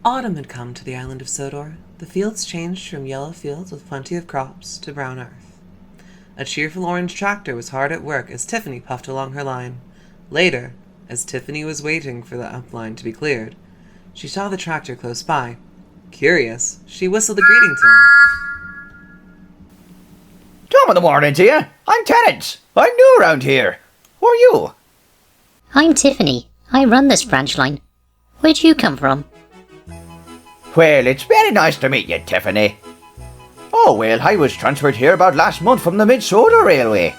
Autumn had come to the island of Sodor. The fields changed from yellow fields with plenty of crops to brown earth. A cheerful orange tractor was hard at work as Tiffany puffed along her line. Later, as Tiffany was waiting for the upline to be cleared, she saw the tractor close by. Curious, she whistled a greeting to him. Top of the morning to you. I'm Terence. I'm new around here. Who are you? I'm Tiffany. I run this branch line. Where'd you come from? Well, it's very nice to meet you, Tiffany. Oh, well, I was transferred here about last month from the Mid-Soda Railway.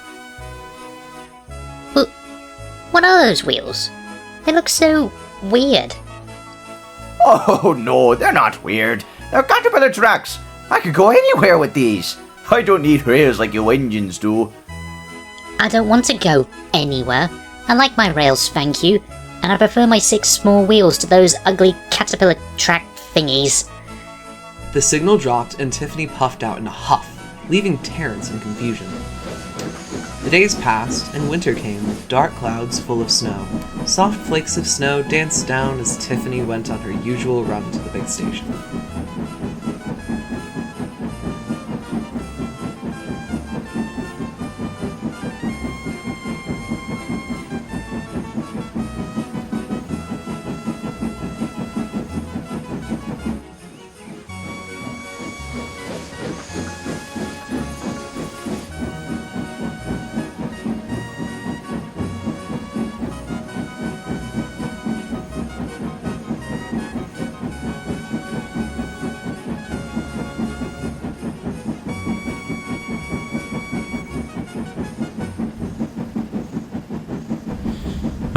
Well, what are those wheels? They look so weird. Oh, no, they're not weird. They're caterpillar tracks. I could go anywhere with these. I don't need rails like you engines do. I don't want to go anywhere. I like my rails, thank you. And I prefer my 6 small wheels to those ugly caterpillar track thingies. The signal dropped and Tiffany puffed out in a huff, leaving Terence in confusion. The days passed and winter came with dark clouds full of snow. Soft flakes of snow danced down as Tiffany went on her usual run to the big station.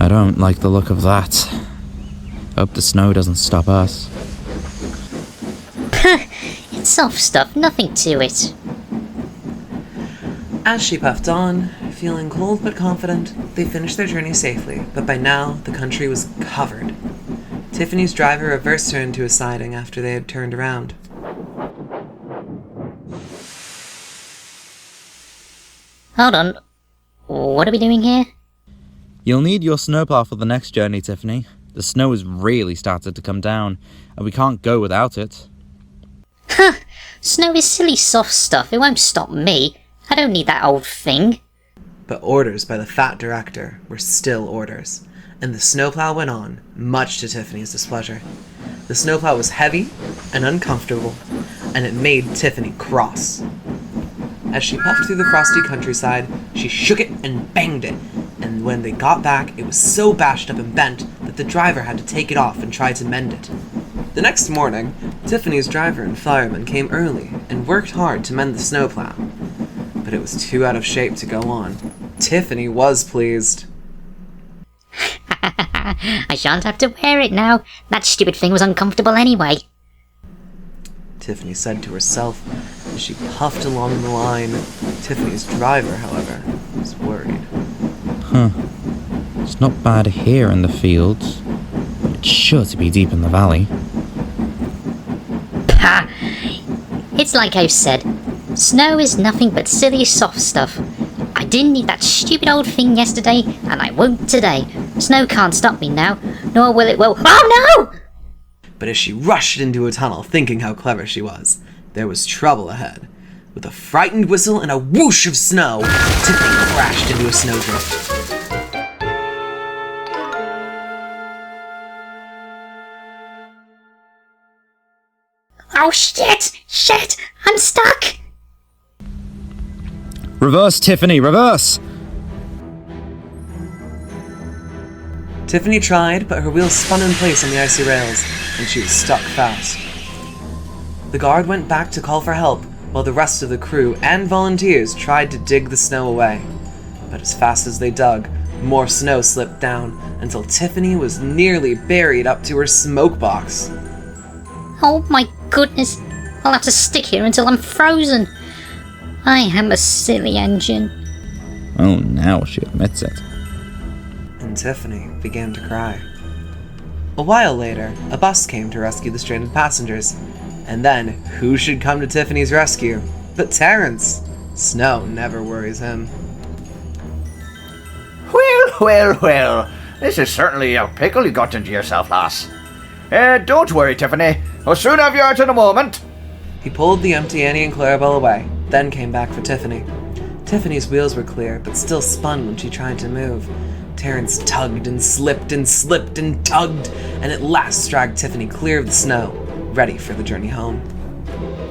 I don't like the look of that. Hope the snow doesn't stop us. It's soft stuff, nothing to it. As she puffed on, feeling cold but confident, they finished their journey safely, but by now the country was covered. Tiffany's driver reversed her into a siding after they had turned around. Hold on. What are we doing here? You'll need your snowplow for the next journey, Tiffany. The snow has really started to come down, and we can't go without it. Huh! Snow is silly soft stuff, it won't stop me. I don't need that old thing. But orders by the fat director were still orders, and the snowplow went on, much to Tiffany's displeasure. The snowplow was heavy and uncomfortable, and it made Tiffany cross. As she puffed through the frosty countryside, she shook it and banged it, and when they got back, it was so bashed up and bent that the driver had to take it off and try to mend it. The next morning, Tiffany's driver and fireman came early and worked hard to mend the snowplow, but it was too out of shape to go on. Tiffany was pleased. I shan't have to wear it now. That stupid thing was uncomfortable anyway. Tiffany said to herself as she puffed along the line. Tiffany's driver, however, was worried. Huh. It's not bad here in the fields. It's sure to be deep in the valley. Pah! It's like I've said. Snow is nothing but silly soft stuff. I didn't need that stupid old thing yesterday, and I won't today. Snow can't stop me now, nor will it Oh no! But as she rushed into a tunnel, thinking how clever she was, there was trouble ahead. With a frightened whistle and a whoosh of snow, Tiffany crashed into a snowdrift. Oh shit! Shit! I'm stuck! Reverse, Tiffany, reverse! Tiffany tried, but her wheels spun in place on the icy rails, and she was stuck fast. The guard went back to call for help, while the rest of the crew and volunteers tried to dig the snow away. But as fast as they dug, more snow slipped down, until Tiffany was nearly buried up to her smoke box. Oh my goodness! I'll have to stick here until I'm frozen. I am a silly engine. Oh, now she admits it. And Tiffany began to cry. A while later, a bus came to rescue the stranded passengers. And then, who should come to Tiffany's rescue but Terence? Snow never worries him. Well, well, well. This is certainly a pickle you got into yourself, lass. Don't worry, Tiffany. I'll soon have you out in a moment. He pulled the empty Annie and Clarabelle away, then came back for Tiffany. Tiffany's wheels were clear, but still spun when she tried to move. Terrence tugged and slipped and slipped and tugged, and at last dragged Tiffany clear of the snow, ready for the journey home.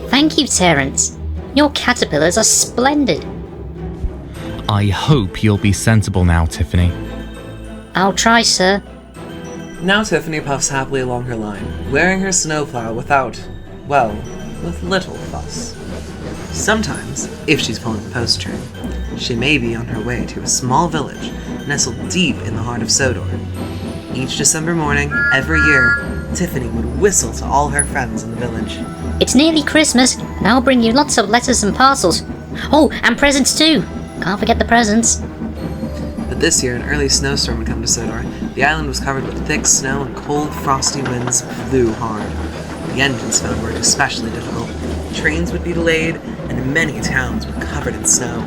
Thank you, Terrence. Your caterpillars are splendid. I hope you'll be sensible now, Tiffany. I'll try, sir. Now Tiffany puffs happily along her line, wearing her snowplow with little fuss. Sometimes, if she's pulling the post train, she may be on her way to a small village nestled deep in the heart of Sodor. Each December morning, every year, Tiffany would whistle to all her friends in the village. It's nearly Christmas, and I'll bring you lots of letters and parcels. Oh, and presents too. Can't forget the presents. But this year, an early snowstorm had come to Sodor. The island was covered with thick snow and cold, frosty winds blew hard. The engines found work especially difficult. Trains would be delayed, and many towns were covered in snow.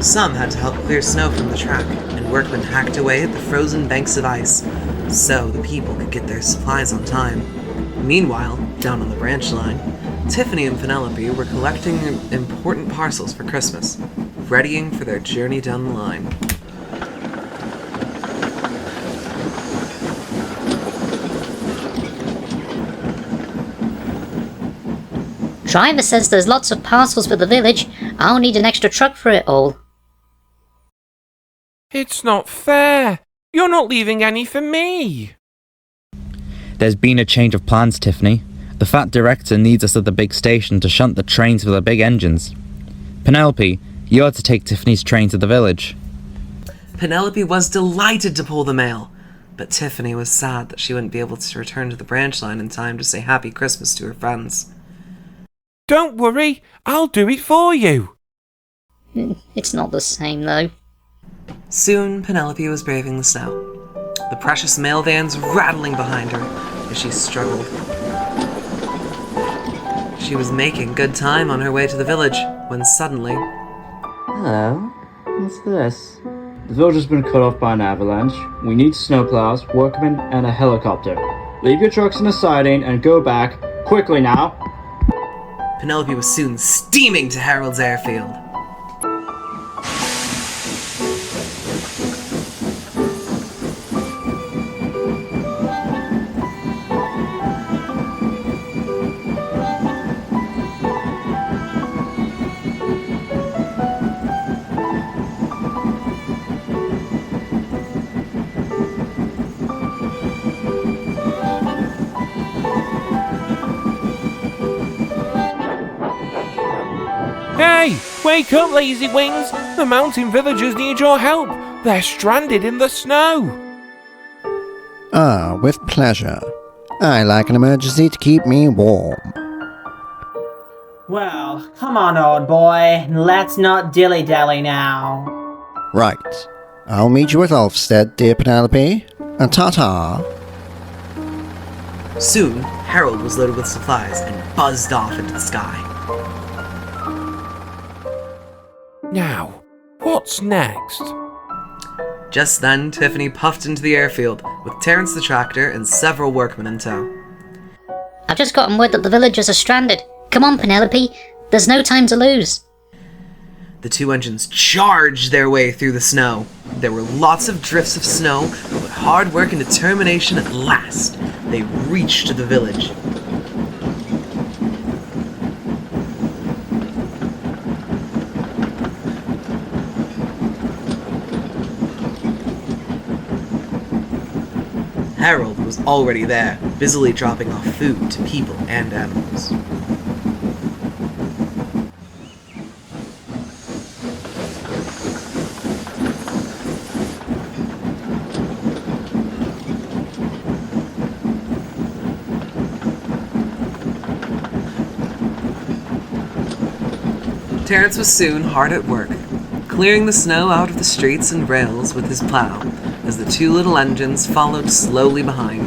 Some had to help clear snow from the track, and workmen hacked away at the frozen banks of ice, so the people could get their supplies on time. Meanwhile, down on the branch line, Tiffany and Penelope were collecting important parcels for Christmas, readying for their journey down the line. Driver says there's lots of parcels for the village. I'll need an extra truck for it all. It's not fair. You're not leaving any for me. There's been a change of plans, Tiffany. The fat director needs us at the big station to shunt the trains for the big engines. Penelope, you're to take Tiffany's train to the village. Penelope was delighted to pull the mail, but Tiffany was sad that she wouldn't be able to return to the branch line in time to say Happy Christmas to her friends. Don't worry, I'll do it for you. It's not the same, though. Soon, Penelope was braving the snow, the precious mail vans rattling behind her as she struggled. She was making good time on her way to the village when suddenly... Hello? What's this? The village has been cut off by an avalanche. We need snowplows, workmen, and a helicopter. Leave your trucks in the siding and go back. Quickly now! Penelope was soon steaming to Harold's airfield. Hey, wake up, lazy wings. The mountain villagers need your help. They're stranded in the snow. Ah, with pleasure. I like an emergency to keep me warm. Well, come on, old boy. Let's not dilly-dally now. Right. I'll meet you at Ulfstead, dear Penelope. Ta-ta. Soon, Harold was loaded with supplies and buzzed off into the sky. Now, what's next? Just then, Tiffany puffed into the airfield, with Terrence the tractor and several workmen in tow. I've just gotten word that the villagers are stranded. Come on, Penelope. There's no time to lose. The two engines charged their way through the snow. There were lots of drifts of snow, but with hard work and determination at last, they reached the village. Harold was already there, busily dropping off food to people and animals. Terrence was soon hard at work, clearing the snow out of the streets and rails with his plow, as the two little engines followed slowly behind.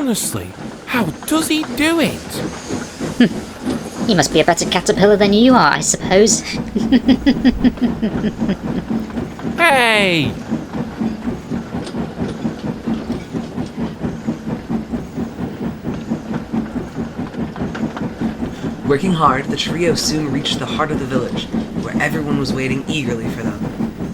Honestly, how does he do it? He must be a better caterpillar than you are, I suppose. Hey! Working hard, the trio soon reached the heart of the village, where everyone was waiting eagerly for them.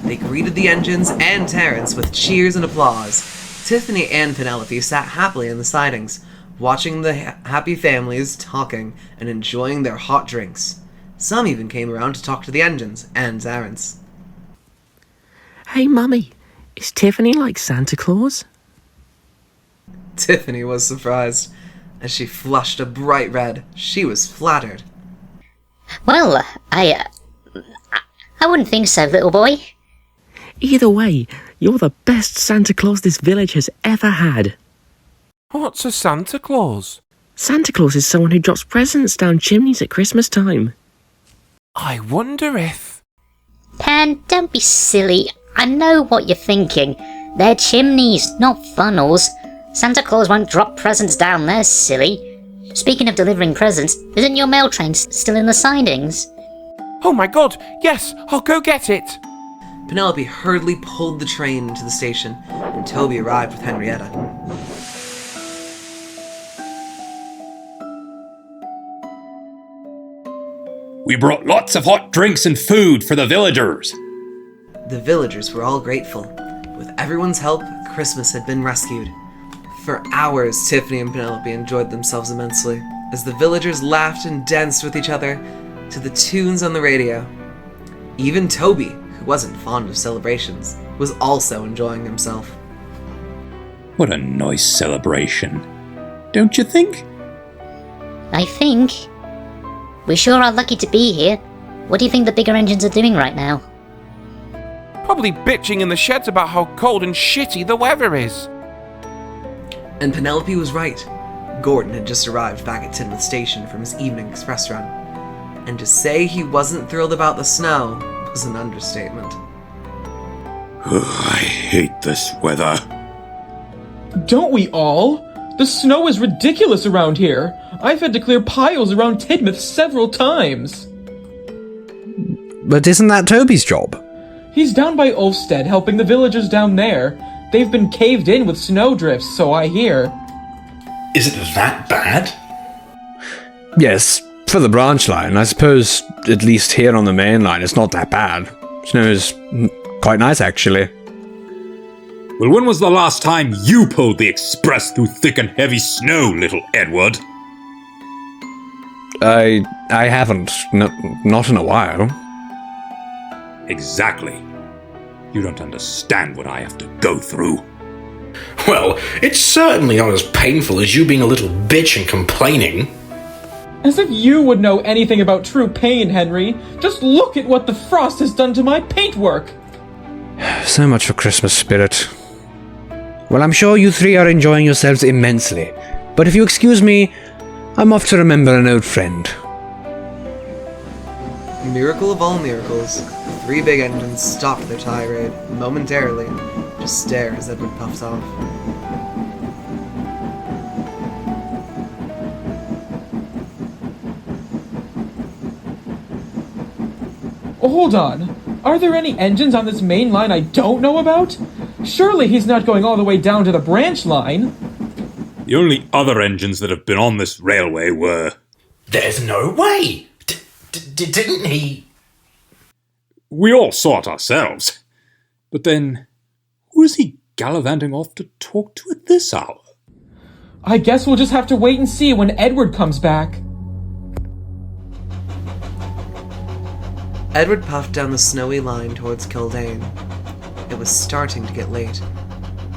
They greeted the engines and Terence with cheers and applause. Tiffany and Penelope sat happily in the sidings, watching the happy families talking and enjoying their hot drinks. Some even came around to talk to the engines and Terence. Hey, Mummy, is Tiffany like Santa Claus? Tiffany was surprised. As she flushed a bright red, she was flattered. Well, I wouldn't think so, little boy. Either way, you're the best Santa Claus this village has ever had. What's a Santa Claus? Santa Claus is someone who drops presents down chimneys at Christmas time. I wonder if... Pan, don't be silly. I know what you're thinking. They're chimneys, not funnels. Santa Claus won't drop presents down there, silly. Speaking of delivering presents, isn't your mail train still in the sidings? Oh my god, yes, I'll go get it! Penelope hurriedly pulled the train into the station, and Toby arrived with Henrietta. We brought lots of hot drinks and food for the villagers. The villagers were all grateful. With everyone's help, Christmas had been rescued. For hours, Tiffany and Penelope enjoyed themselves immensely, as the villagers laughed and danced with each other to the tunes on the radio. Even Toby, who wasn't fond of celebrations, was also enjoying himself. What a nice celebration, don't you think? I think. We sure are lucky to be here. What do you think the bigger engines are doing right now? Probably bitching in the sheds about how cold and shitty the weather is. And Penelope was right. Gordon had just arrived back at Tidmouth Station from his evening express run. And to say he wasn't thrilled about the snow was an understatement. I hate this weather. Don't we all? The snow is ridiculous around here. I've had to clear piles around Tidmouth several times. But isn't that Toby's job? He's down by Ulfstead helping the villagers down there. They've been caved in with snowdrifts, so I hear. Is it that bad? Yes, for the branch line. I suppose, at least here on the main line, it's not that bad. Snow is quite nice, actually. Well, when was the last time you pulled the express through thick and heavy snow, little Edward? I haven't. Not in a while. Exactly. You don't understand what I have to go through. Well, it's certainly not as painful as you being a little bitch and complaining. As if you would know anything about true pain, Henry. Just look at what the frost has done to my paintwork. So much for Christmas spirit. Well, I'm sure you three are enjoying yourselves immensely. But if you excuse me, I'm off to remember an old friend. Miracle of all miracles, the three big engines stopped their tirade momentarily to stare as Edward puffed off. Hold on. Are there any engines on this main line I don't know about? Surely he's not going all the way down to the branch line. The only other engines that have been on this railway were... There's no way! Didn't he? We all saw it ourselves. But then, who is he gallivanting off to talk to at this hour? I guess we'll just have to wait and see when Edward comes back. Edward puffed down the snowy line towards Kildane. It was starting to get late,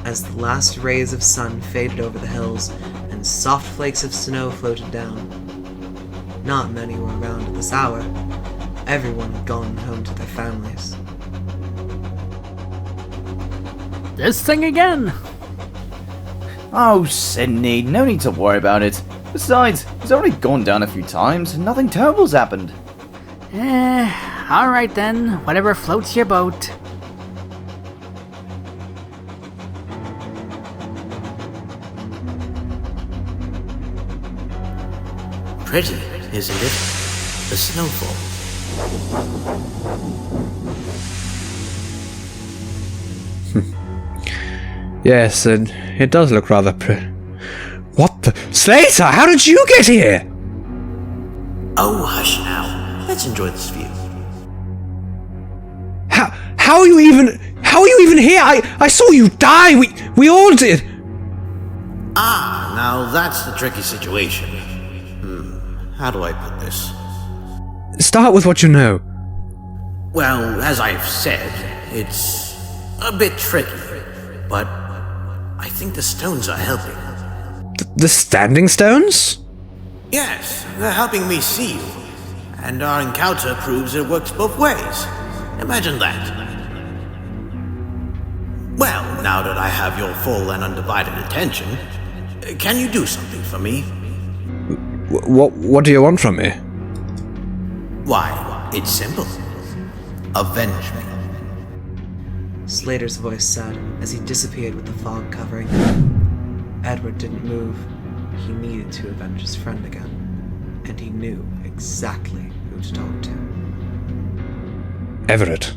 as the last rays of sun faded over the hills and soft flakes of snow floated down. Not many were around at this hour. Everyone had gone home to their families. This thing again! Oh, Sydney, no need to worry about it. Besides, it's already gone down a few times and nothing terrible's happened. Alright then, whatever floats your boat. pretty, isn't it? The snowfall. Yes, it does look rather pretty. What the? Slater, how did you get here? Oh, hush now. Let's enjoy this view. How are you even here? I saw you die. We all did. Ah, now that's the tricky situation. How do I put this? Start with what you know. Well, as I've said, it's a bit tricky, but I think the stones are helping. The standing stones? Yes, they're helping me see you, and our encounter proves it works both ways. Imagine that. Well, now that I have your full and undivided attention, can you do something for me? What do you want from me? Why, it's simple. Avenge me. Slater's voice said as he disappeared with the fog covering. Edward didn't move. He needed to avenge his friend again, and he knew exactly who to talk to. Everett.